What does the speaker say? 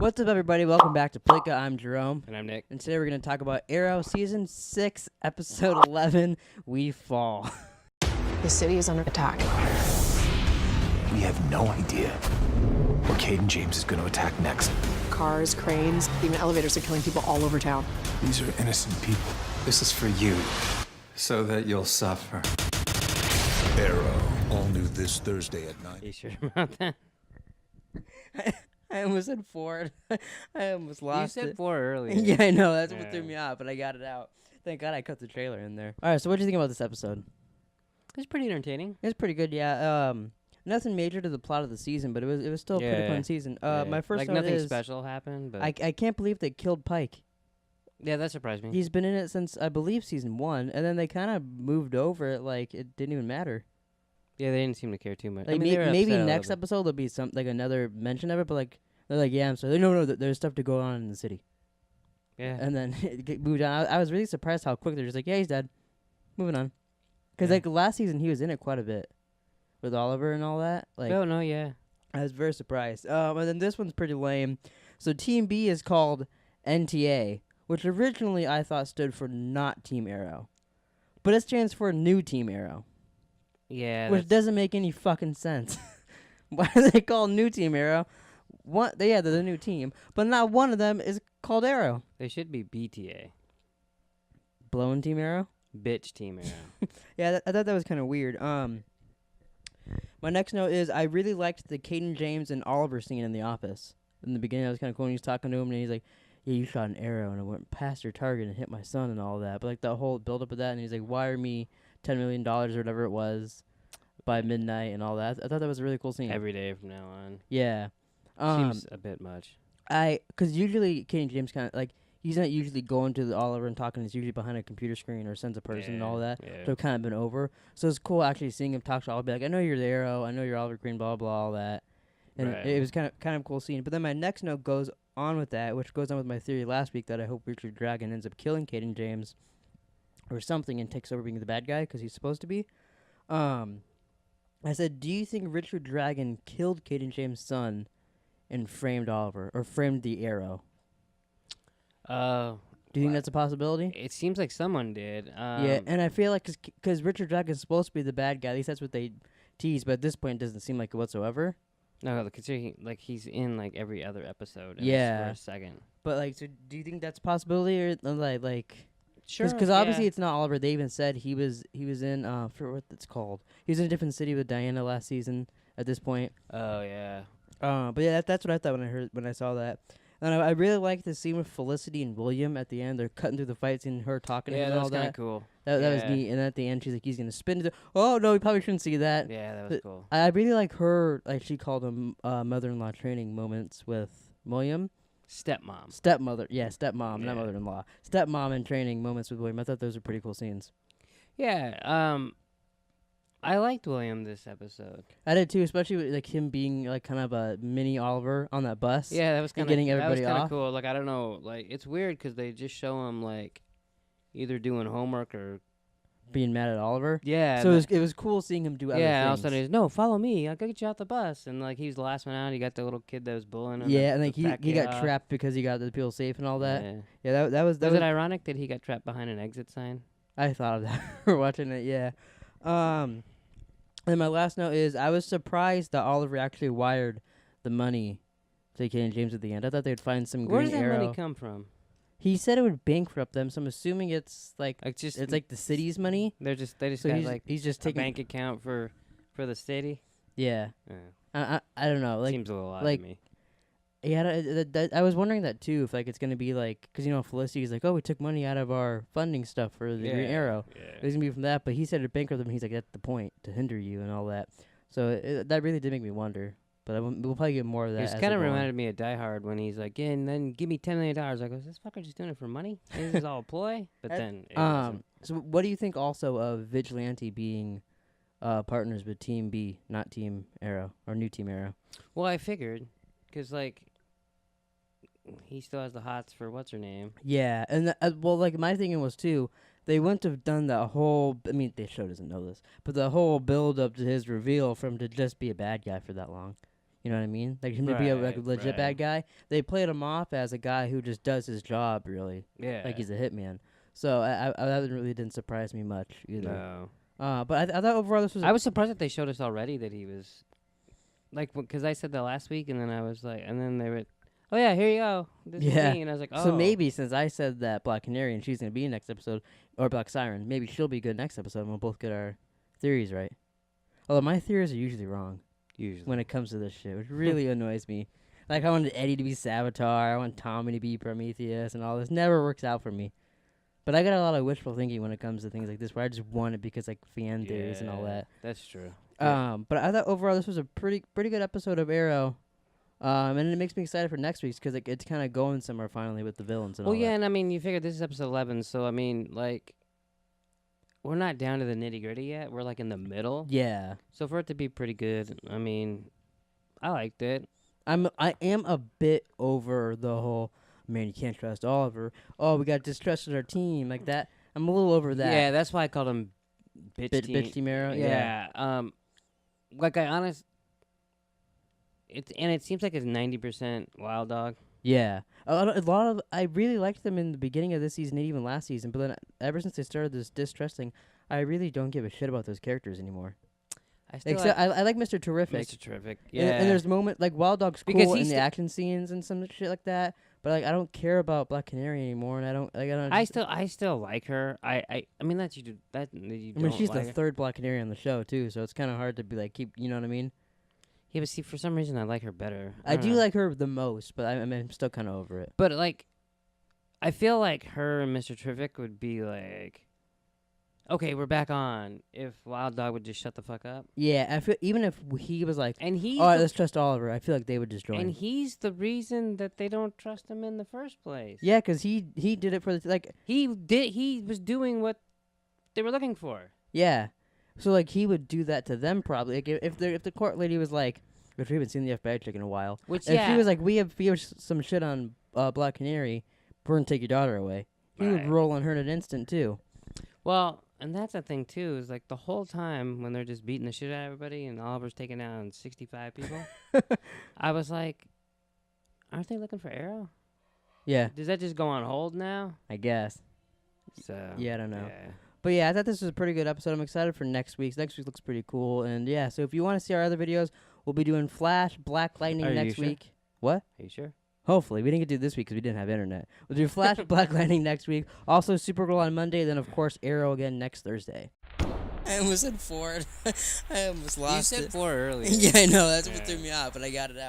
What's up, everybody? Welcome back to Pleeka. I'm Jerome. And I'm Nick. And today we're going to talk about Arrow Season 6, Episode 11, We Fall. The city is under attack. We have no idea where Cayden James is going to attack next. Cars, cranes, even elevators are killing people all over town. These are innocent people. This is for you, so that you'll suffer. Arrow, all new this Thursday at 9. You sure about that? I almost said 4. I almost lost You said it. 4 earlier. Yeah, I know. That's what Yeah. threw me off, but I got it out. Thank God I cut the trailer in there. All right, so what do you think about this episode? It's pretty entertaining. It's pretty good, yeah. Nothing major to the plot of the season, but it was still a pretty Yeah. fun season. Yeah. My first like note nothing is special happened, but I can't believe they killed Pike. yeah, that surprised me. He's been in it since, I believe, season 1, and then they kind of moved over it like it didn't even matter. Yeah, they didn't seem to care too much. Like I mean, they were maybe upset a next little bit. episode there'll be some like another mention of it, but like they're like, yeah, I'm sorry. No, there's stuff to go on in the city, Yeah. and then it moved on. I was really surprised how quick they're just like, yeah, he's dead, moving on. Because Yeah. like last season he was in it quite a bit with Oliver and all that. Like Oh no, yeah. I was very surprised. And then this one's pretty lame. So Team B is called NTA, which originally I thought stood for not Team Arrow, but it stands for New Team Arrow. Yeah. Which doesn't make any fucking sense. Why are they called New Team Arrow? They're the new team, but not one of them is called Arrow. They should be BTA. Blown Team Arrow? Bitch Team Arrow. Yeah, I thought that was kind of weird. My next note is I really liked the Cayden James and Oliver scene in the office. In the beginning, that was kind of cool. When he was talking to him, and he's like, yeah, you shot an arrow, and it went past your target and hit my son and all that. But, like, the whole build-up of that, and he's like, wire me $10 million or whatever it was by midnight and all that. I thought that was a really cool scene. Every day from now on. Yeah. Seems a bit much. Because usually Cayden James kind of, like, he's not usually going to the Oliver and talking. He's usually behind a computer screen or sends a person and all that. Yeah. So it's kind of been over. So it's cool actually seeing him talk to Oliver, be like, I know you're the Arrow, I know you're Oliver Queen, blah, blah, all that. And Right. it was kind of cool scene. But then my next note goes on with that, which goes on with my theory last week that I hope Richard Dragon ends up killing Cayden James or something and takes over being the bad guy because he's supposed to be. I said, do you think Richard Dragon killed Cayden James' son and framed Oliver or framed the Arrow? Do you think that's a possibility? It seems like someone did. Yeah, and I feel like because Richard Dragon's supposed to be the bad guy, at least that's what they tease, but at this point it doesn't seem like it whatsoever. No, considering like he's in like every other episode. Yeah. For a second. But like, so do you think that's a possibility or like? Sure. Because obviously it's not Oliver. They even said he was in for what it's called. He was in a different city with Diana last season. At this point. Oh yeah. But yeah, that's what I thought when I saw that. And I really liked the scene with Felicity and William at the end. They're cutting through the fight scene, her talking to him Yeah, and that all was kind that. of cool. That was Yeah. neat. And at the end, she's like, he's gonna spin it. Oh no, we probably shouldn't see that. Yeah, that was But cool. I really like her, like she called them mother-in-law training moments with William. Stepmom. Stepmother, yeah, stepmom, not Yeah. mother-in-law. Stepmom and training moments with William. I thought those were pretty cool scenes. Yeah. I liked William this episode. I did too, especially with, like him being like kind of a mini Oliver on that bus. Yeah, that was kind of getting everybody kind of off. cool. Like I don't know, like it's weird because they just show him like either doing homework or Being mad at Oliver. yeah. So it was cool seeing him do other yeah, and all of a things. sudden he's no, follow me. I'll go get you out the bus. And like he's the last one out. You got the little kid that was bullying him. Yeah, the- and like the he fat he kid got off. trapped because he got the people safe and all that. Yeah. Yeah, that was Was it ironic that he got trapped behind an exit sign? I thought of that for watching it. Yeah. And my last note is I was surprised that Oliver actually wired the money to Cayden James at the end. I thought they'd find some Where green does that arrow. money come from? He said it would bankrupt them, so I'm assuming it's like Just it's like the city's money. they just So got like he's just a taking bank account for the city. Yeah. Yeah. I don't know. Like Seems a little odd like- to me. yeah, I was wondering that too. If like it's gonna be like, because Felicity's like, oh, we took money out of our funding stuff for the Green Arrow. It Yeah. was gonna be from that, but he said it bankrupt them. He's like, that's the point, to hinder you and all that. So that really did make me wonder. But we'll probably get more of that. It kind of reminded me of Die Hard when he's like, yeah, and then give me $10 million. I go, is this fucker just doing it for money? This is all a ploy? But then it wasn't. So what do you think also of Vigilante being partners with Team B, not Team Arrow, or New Team Arrow? Well, I figured, because, like, he still has the hots for what's-her-name. Yeah, and well, like my thinking was too, they wouldn't have done that whole. I mean, the show doesn't know this, but the whole build up to his reveal from to just be a bad guy for that long. You know what I mean? Like him to be a legit right. bad guy. They played him off as a guy who just does his job really, Yeah. like he's a hitman. So that really didn't surprise me much either. No. But I thought overall this was. I was surprised that they showed us already that he was, like, because I said that last week, and then I was like, and then they were, oh yeah, here you go, this is me, and I was like, oh. So maybe since I said that Black Canary and she's gonna be next episode, or Black Siren, maybe she'll be good next episode, and we'll both get our theories right. Although my theories are usually wrong when it comes to this shit, which really annoys me. Like I wanted Eddie to be Savitar, I want Tommy to be Prometheus, and all this never works out for me. But I got a lot of wishful thinking when it comes to things like this, where I just want it because like fan theories and all that. That's true. But I thought overall this was a pretty good episode of Arrow. And it makes me excited for next week's because it's kind of going somewhere finally with the villains and all that. And I mean, you figure this is episode 11, so I mean, like, we're not down to the nitty gritty yet. We're like in the middle. Yeah. So for it to be pretty good, I mean, I liked it. I am a bit over the whole, man, you can't trust Oliver. Oh, we got distrusted our team like that. I'm a little over that. Yeah, that's why I called him Bitch Team Arrow. Yeah. Like it seems like it's 90% Wild Dog. Yeah. A lot of I really liked them in the beginning of this season and even last season, but then ever since they started this distrusting, I really don't give a shit about those characters anymore. I like Mr. Terrific. Mr. Terrific. Yeah. And there's moment like Wild Dog's Because cool in he's the action scenes and some shit like that. But like I don't care about Black Canary anymore, and I don't. I still like her. I mean that you do that. You I mean she's like the her. third Black Canary on the show too, so it's kind of hard to be like keep. You know what I mean? Yeah, but see, for some reason I like her better. I don't do know. like her the most, but I'm still kind of over it. But like, I feel like her and Mr. Terrific would be like, okay, we're back on. If Wild Dog would just shut the fuck up. Yeah, I feel even if he was like, and he's all right, let's trust Oliver. I feel like they would just join. And he's the reason that they don't trust him in the first place. Yeah, because he did it for the like. He was doing what they were looking for. Yeah, so like he would do that to them probably. Like if the court lady was like, which we haven't seen the FBI chick in a while. Which if she was like, we have some shit on Black Canary, we're gonna take your daughter away. He would roll on her in an instant too. Well, and that's the thing too, is like the whole time when they're just beating the shit out of everybody and Oliver's taking down 65 people, I was like, aren't they looking for Arrow? Yeah. Does that just go on hold now? I guess. So yeah, I don't know. Yeah. But yeah, I thought this was a pretty good episode. I'm excited for next week's. Next week looks pretty cool. And yeah, so if you want to see our other videos, we'll be doing Flash, Black Lightning next week. What? Are you sure? Hopefully. We didn't get to do this week because we didn't have internet. We'll do Flash, Black Lightning next week. Also Supergirl on Monday. Then, of course, Arrow again next Thursday. I almost said 4. I almost lost it. You said 4 earlier. Yeah, I know. That's what threw me off, but I got it out.